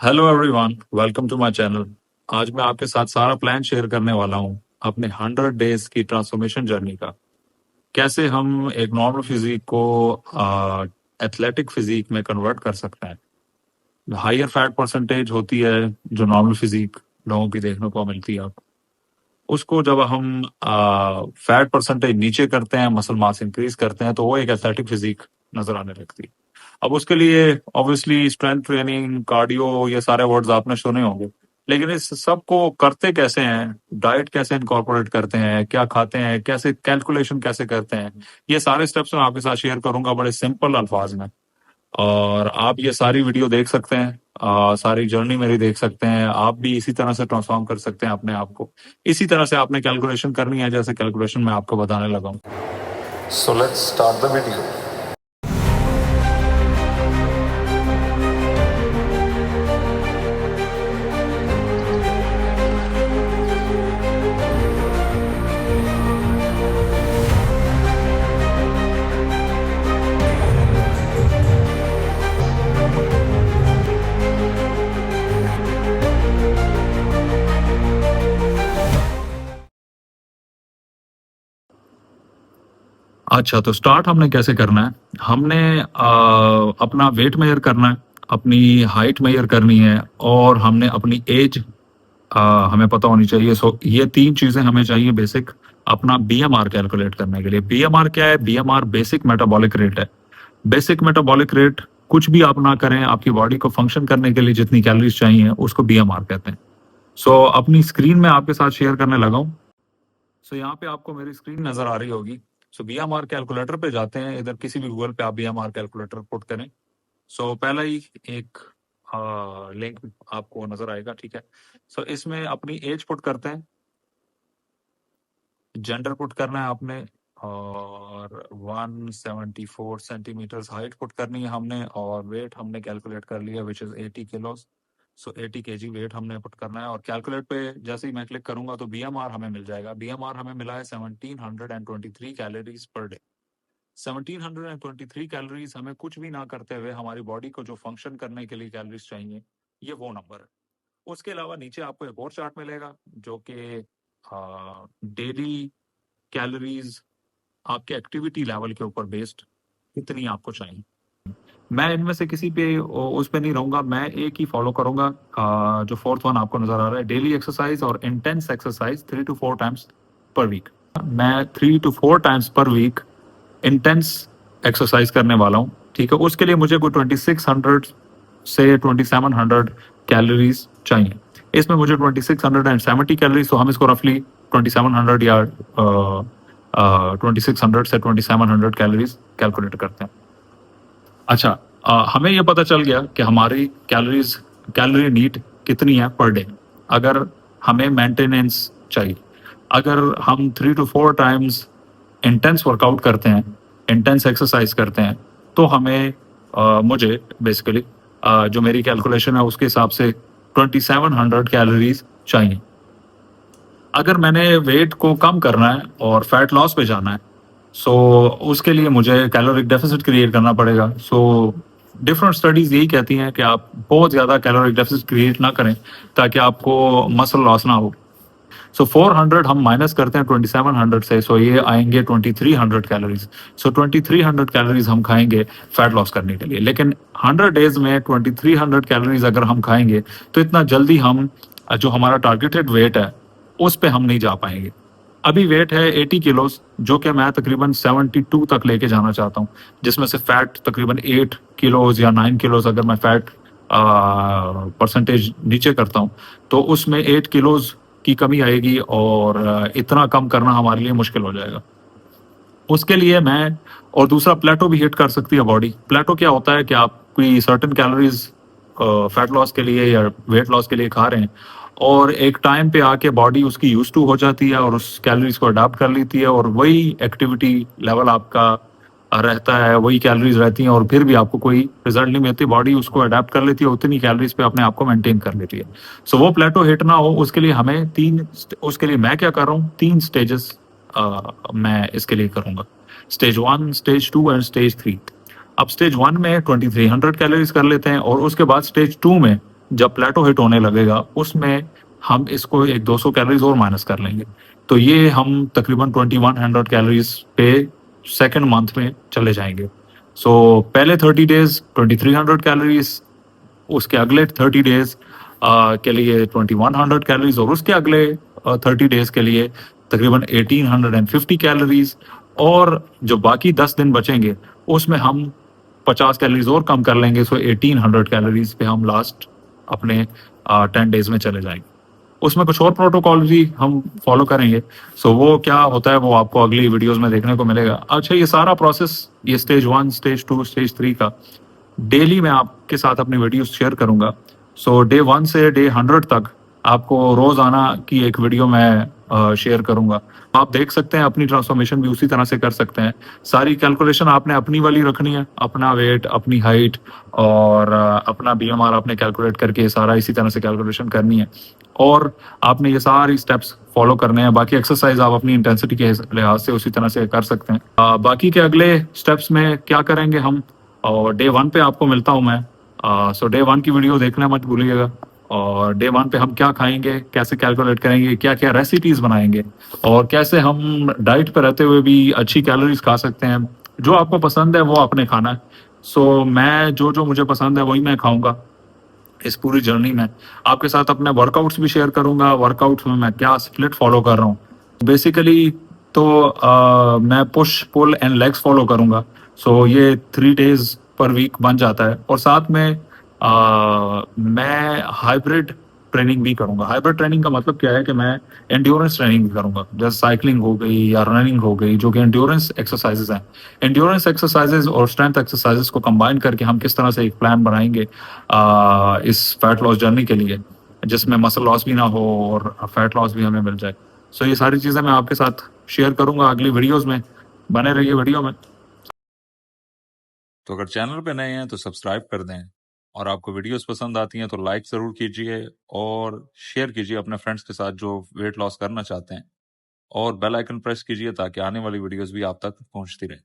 Hello everyone, welcome to my channel. आज मैं आपके साथ सारा प्लान शेयर करने वाला हूं अपने 100 डेज की ट्रांसफॉर्मेशन जर्नी का। कैसे हम एक नॉर्मल फिजिक को एथलेटिक फिजिक में कन्वर्ट कर सकते हैं। हायर फैट परसेंटेज होती है जो नॉर्मल फिजिक लोगों की देखने को मिलती है, उसको जब हम फैट परसेंटेज नीचे करते हैं, मसल मास इंक्रीज करते हैं, तो वो एक एथलेटिक फिजिक नजर आने लगती है। अब उसके लिए ऑब्वियसली स्ट्रेंथ ट्रेनिंग, कार्डियो, ये सारे वर्ड्स आपने सुने होंगे, लेकिन इस सब को करते कैसे हैं, डाइट कैसे इनकॉर्पोरेट करते हैं, क्या खाते हैं, कैसे कैलकुलेशन कैसे करते हैं, ये सारे स्टेप्स मैं आपके साथ शेयर करूंगा बड़े सिंपल अल्फाज में। और आप ये सारी वीडियो देख सकते हैं, सारी जर्नी मेरी देख सकते हैं। आप भी इसी तरह से ट्रांसफॉर्म कर सकते हैं अपने आप को। इसी तरह से आपने कैलकुलेशन करनी है जैसे कैलकुलेशन मैं आपको बताने लगा हूँ। So let's start the video. अच्छा, तो स्टार्ट हमने कैसे करना है? हमने अपना वेट मेजर करना है, अपनी हाइट मेजर करनी है, और हमने अपनी एज हमें पता होनी चाहिए। सो ये तीन चीजें हमें चाहिए बेसिक अपना बीएमआर कैलकुलेट करने के लिए। बीएमआर क्या है? बीएमआर बेसिक मेटाबॉलिक रेट है। बेसिक मेटाबॉलिक रेट, कुछ भी आप ना करें, आपकी बॉडी को फंक्शन करने के लिए जितनी कैलोरीज चाहिए उसको बीएमआर कहते हैं। सो अपनी स्क्रीन में आपके साथ शेयर करने लगा हूँ। सो यहाँ पे आपको मेरी स्क्रीन नजर आ रही होगी। सो बीएमआर कैलकुलेटर पे जाते हैं, इधर किसी भी गूगल पे आप बीएमआर कैलकुलेटर पुट करें। सो पहला ही एक लिंक आपको नजर आएगा, ठीक है। सो इसमें अपनी एज पुट करते हैं, जेंडर पुट करना है आपने, और 174 सेंटीमीटर हाइट पुट करनी है हमने, और वेट हमने कैलकुलेट कर लिया which is 80 kilos. So 80 KG weight हमने पुट करना है, और कैलकुलेट पे जैसे ही मैं क्लिक करूंगा तो बीएमआर हमें मिल जाएगा। बीएमआर हमें मिला है 1723 कैलोरीज पर डे। 1723 कैलोरीज हमें कुछ भी ना करते हुए हमारी बॉडी को जो फंक्शन करने के लिए कैलोरीज चाहिए, ये वो नंबर है। उसके अलावा नीचे आपको एक और चार्ट मिलेगा जो कि डेली कैलोरीज आपके एक्टिविटी लेवल के ऊपर बेस्ड कितनी आपको चाहिए। मैं इनमें से किसी पे उस पे नहीं रहूंगा, मैं एक ही फॉलो करूंगा। जो फोर्थ वन आपको नजर आ रहा है, डेली एक्सरसाइज और intense exercise 3 to 4 times per week. मैं 3 to 4 times per week intense exercise करने वाला हूँ, ठीक है। उसके लिए मुझे कोई 2600 से 2700 कैलोरीज चाहिए। इसमें मुझे 2670 कैलोरीज, तो हम इसको रफली 2700 या 2600 से 2700 कैलोरीज कैलकुलेट करते हैं। अच्छा, हमें यह पता चल गया कि हमारी कैलोरी नीड कितनी है पर डे। अगर हमें मेंटेनेंस चाहिए, अगर हम 3 to 4 टाइम्स इंटेंस वर्कआउट करते हैं, इंटेंस एक्सरसाइज करते हैं, तो हमें मुझे बेसिकली जो मेरी कैलकुलेशन है उसके हिसाब से 2700 कैलोरीज चाहिए। अगर मैंने वेट को कम करना है और फैट लॉस पे जाना है, सो उसके लिए मुझे कैलोरिक डेफिसिट क्रिएट करना पड़ेगा। सो डिफरेंट स्टडीज यही कहती हैं कि आप बहुत ज़्यादा कैलोरिक डेफिसिट क्रिएट ना करें ताकि आपको मसल लॉस ना हो। सो 400 हम माइनस करते हैं 2700 से, सो ये आएंगे 2300 कैलोरीज। सो 2300 कैलोरीज हम खाएंगे फैट लॉस करने के लिए। लेकिन 100 डेज में 2300 कैलोरीज अगर हम खाएंगे तो इतना जल्दी हम जो हमारा टारगेटेड वेट है उस पे हम नहीं जा पाएंगे। अभी वेट है 80 किलोस, जो कि मैं तकरीबन 72 तक लेके जाना चाहता हूँ, जिसमें से फैट तकरीबन 8 किलोस या 9 किलोस अगर मैं फैट परसेंटेज नीचे करता हूँ तो उसमें 8 किलोस की कमी आएगी, और इतना कम करना हमारे लिए मुश्किल हो जाएगा। उसके लिए मैं, और दूसरा प्लेटो भी हिट कर सकती है बॉडी। प्लेटो क्या होता है कि आप कोई सर्टेन कैलोरीज फैट लॉस के लिए या वेट लॉस के लिए खा रहे हैं, और एक टाइम पे आके बॉडी उसकी यूज टू हो जाती है और उस कैलोरीज को अडाप्ट कर लेती है, और वही एक्टिविटी लेवल आपका रहता है, वही कैलोरीज रहती हैं, और फिर भी आपको कोई रिजल्ट नहीं मिलती। बॉडी उसको अडेप्ट कर लेती है, उतनी कैलोरीज पे अपने आप को मेंटेन कर लेती है। सो वो प्लेटो हिट ना हो उसके लिए हमें उसके लिए मैं क्या कर रहा हूँ, 3 स्टेजेस मैं इसके लिए करूंगा। Stage 1, stage 2 and stage 3। अब स्टेज 1 में 2300 कैलोरीज कर लेते हैं, और उसके बाद स्टेज 2 में जब प्लेटो हिट होने लगेगा उसमें हम इसको एक 200 कैलोरीज और माइनस कर लेंगे। तो ये हम तकरीबन 2100 कैलोरीज पे सेकेंड मंथ में चले जाएंगे। सो पहले 30 डेज 2300 कैलोरीज, उसके अगले 30 डेज के लिए 2100 कैलोरीज, और उसके अगले 30 डेज के लिए तकरीबन 1850 कैलोरीज, और जो बाकी 10 दिन बचेंगे उसमें हम 50 कैलोरीज और कम कर लेंगे। सो 1800 कैलोरीज पे हम लास्ट अपने 10 डेज में चले जाएंगे। उसमें कुछ और प्रोटोकॉल भी हम फॉलो करेंगे। सो वो क्या होता है वो आपको अगली वीडियोस में देखने को मिलेगा। अच्छा, ये सारा प्रोसेस, ये स्टेज 1, स्टेज 2, स्टेज 3 का डेली मैं आपके साथ अपनी वीडियो शेयर करूंगा। सो डे 1 से डे 100 तक आपको रोजाना की एक वीडियो मैं शेयर करूंगा। आप देख सकते हैं अपनी ट्रांसफॉर्मेशन भी उसी तरह से कर सकते हैं। सारी कैलकुलेशन आपने अपनी वाली रखनी है, अपना वेट, अपनी हाइट और अपना बीएमआर आपने कैलकुलेट करके सारा इसी तरह से कैलकुलेशन करनी है, और आपने ये सारी स्टेप्स फॉलो करने हैं। बाकी एक्सरसाइज आप अपनी इंटेंसिटी के लिहाज से उसी तरह से कर सकते हैं। बाकी के अगले स्टेप्स में क्या करेंगे हम, और डे 1 पे आपको मिलता हूँ मैं। सो डे 1 की वीडियो देखना मत भूलिएगा। और डे 1 पे हम क्या खाएंगे, कैसे कैलकुलेट करेंगे, क्या क्या रेसिपीज बनाएंगे, और कैसे हम डाइट पे रहते हुए भी अच्छी कैलोरीज खा सकते हैं। जो आपको पसंद है वो आपने खाना है। सो मैं जो जो मुझे पसंद है वही मैं खाऊंगा। इस पूरी जर्नी में आपके साथ अपने वर्कआउट्स भी शेयर करूंगा, वर्कआउट्स में मैं क्या स्प्लिट फॉलो कर रहा हूँ। बेसिकली तो मैं push pull and legs follow करूंगा। सो ये 3 डेज पर वीक बन जाता है, और साथ में मैं हाइब्रिड ट्रेनिंग भी करूंगा। हाइब्रिड ट्रेनिंग का मतलब क्या है कि मैं एंड्योरेंस ट्रेनिंग भी करूंगा, जैसे साइकिलिंग हो गई या रनिंग हो गई, जो कि एंड्योरेंस एक्सरसाइजेज हैं। एंड्योरेंस एक्सरसाइजेज और स्ट्रेंथ एक्सरसाइजेज को कंबाइन करके हम किस तरह से एक प्लान बनाएंगे इस फैट लॉस जर्नी के लिए, जिसमें मसल लॉस भी ना हो और फैट लॉस भी हमें मिल जाए। सो ये सारी चीज़ें मैं आपके साथ शेयर करूंगा अगली वीडियोस में। बने रहिए वीडियो में। तो अगर चैनल पे नए हैं तो सब्सक्राइब कर दें, और आपको वीडियोस पसंद आती हैं तो लाइक ज़रूर कीजिए और शेयर कीजिए अपने फ्रेंड्स के साथ जो वेट लॉस करना चाहते हैं, और बेल आइकन प्रेस कीजिए ताकि आने वाली वीडियोस भी आप तक पहुंचती रहे।